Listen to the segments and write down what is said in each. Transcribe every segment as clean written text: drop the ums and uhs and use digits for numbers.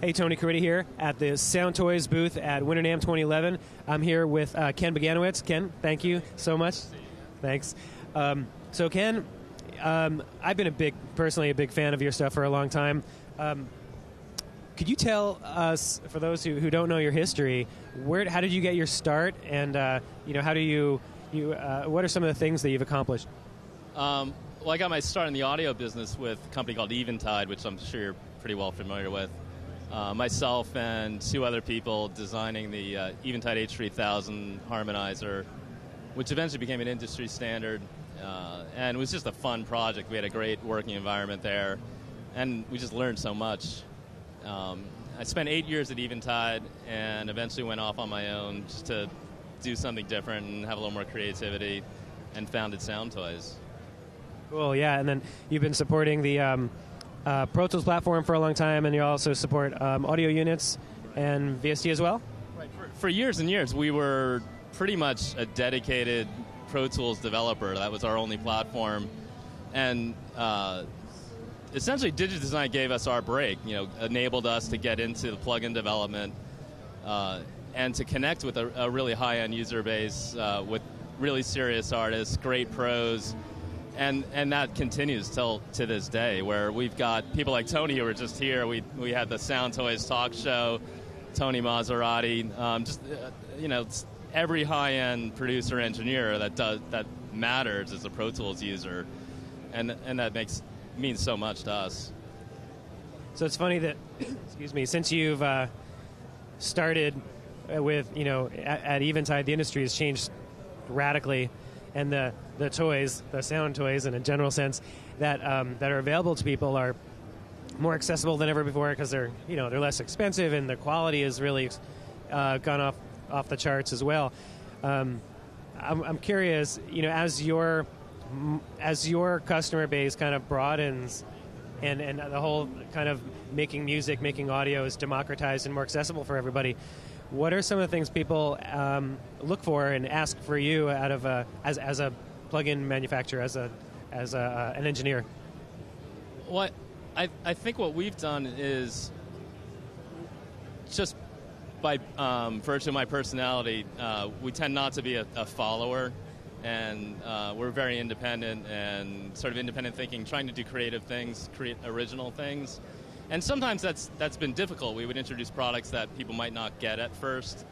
Hey, Tony Caridi here at the SoundToys booth at Winter NAMM 2011. I'm here with Ken Bogdanowicz. Ken, thank you so much. Thanks. So Ken, I've been personally a big fan of your stuff for a long time. Could you tell us, for those who don't know your history, how did you get your start, and how do you what are some of the things that you've accomplished? Well, I got my start in the audio business with a company called Eventide, which I'm sure you're pretty well familiar with. Myself and two other people designing the Eventide H3000 harmonizer, which eventually became an industry standard, and it was just a fun project. We had a great working environment there, and we just learned so much. I spent 8 years at Eventide and eventually went off on my own just to do something different and have a little more creativity, and founded SoundToys. Cool, yeah, and then you've been supporting the Pro Tools platform for a long time, and you also support audio units and VST as well? Right. For years and years, we were pretty much a dedicated Pro Tools developer. That was our only platform. And essentially, DigiDesign gave us our break, enabled us to get into the plugin development and to connect with a really high-end user base with really serious artists, great pros. And that continues to this day, where we've got people like Tony who were just here. We had the SoundToys talk show, Tony Maserati, every high-end producer engineer that matters is a Pro Tools user, and that means so much to us. So it's funny that, excuse me, since you've started with at Eventide, the industry has changed radically. And the toys, the sound toys, in a general sense, that are available to people are more accessible than ever before because they're less expensive, and the quality has really gone off the charts as well. I'm curious, as your customer base kind of broadens, and the whole kind of making music, making audio is democratized and more accessible for everybody. What are some of the things people look for and ask for you out of as a plug-in manufacturer, as an engineer? Well, I think what we've done is just by virtue of my personality, we tend not to be a follower, and we're very independent and sort of independent thinking, trying to do creative things, create original things. And sometimes that's been difficult. We would introduce products that people might not get at first,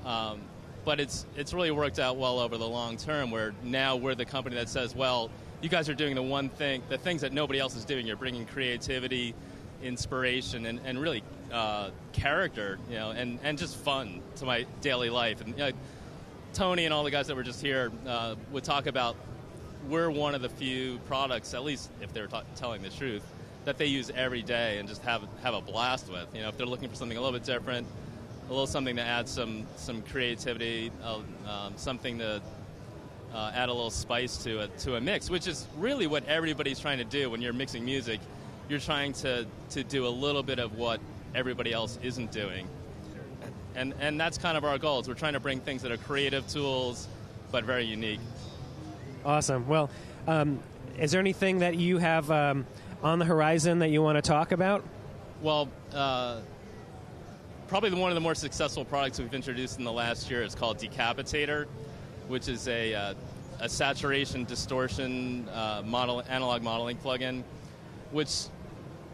but it's really worked out well over the long term. Where now we're the company that says, well, you guys are doing the things that nobody else is doing. You're bringing creativity, inspiration, and really character, and just fun to my daily life. And Tony and all the guys that were just here would talk about we're one of the few products, at least if they're telling the truth, that they use every day and just have a blast with. If they're looking for something a little bit different, something to add some creativity, something to add a little spice to a mix, which is really what everybody's trying to do when you're mixing music. You're trying to do a little bit of what everybody else isn't doing. And that's kind of our goals. We're trying to bring things that are creative tools, but very unique. Awesome. Well, is there anything that you have on the horizon that you want to talk about? Well, probably one of the more successful products we've introduced in the last year is called Decapitator, which is a saturation distortion analog modeling plugin, which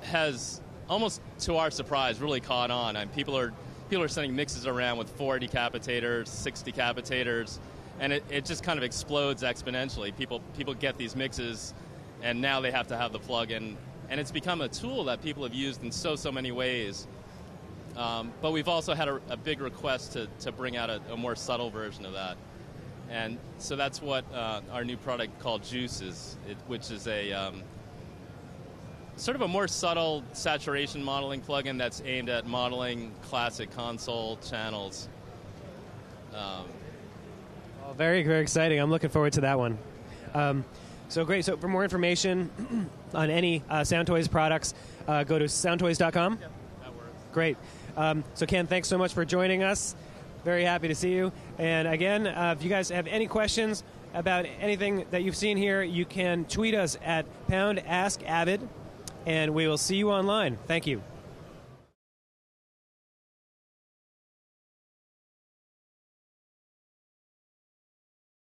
has, almost to our surprise, really caught on. And people are sending mixes around with 4 decapitators, 6 decapitators, and it just kind of explodes exponentially. People get these mixes, and now they have to have the plugin, and it's become a tool that people have used in so many ways. But we've also had a big request to bring out a more subtle version of that. And so that's what our new product called Juice is, which is a sort of a more subtle saturation modeling plugin that's aimed at modeling classic console channels. Well, very, very exciting. I'm looking forward to that one. So great. So for more information on any SoundToys products, go to soundtoys.com. Yeah, that works. Great. So Ken, thanks so much for joining us. Very happy to see you. And again, if you guys have any questions about anything that you've seen here, you can tweet us at #AskAvid, and we will see you online. Thank you.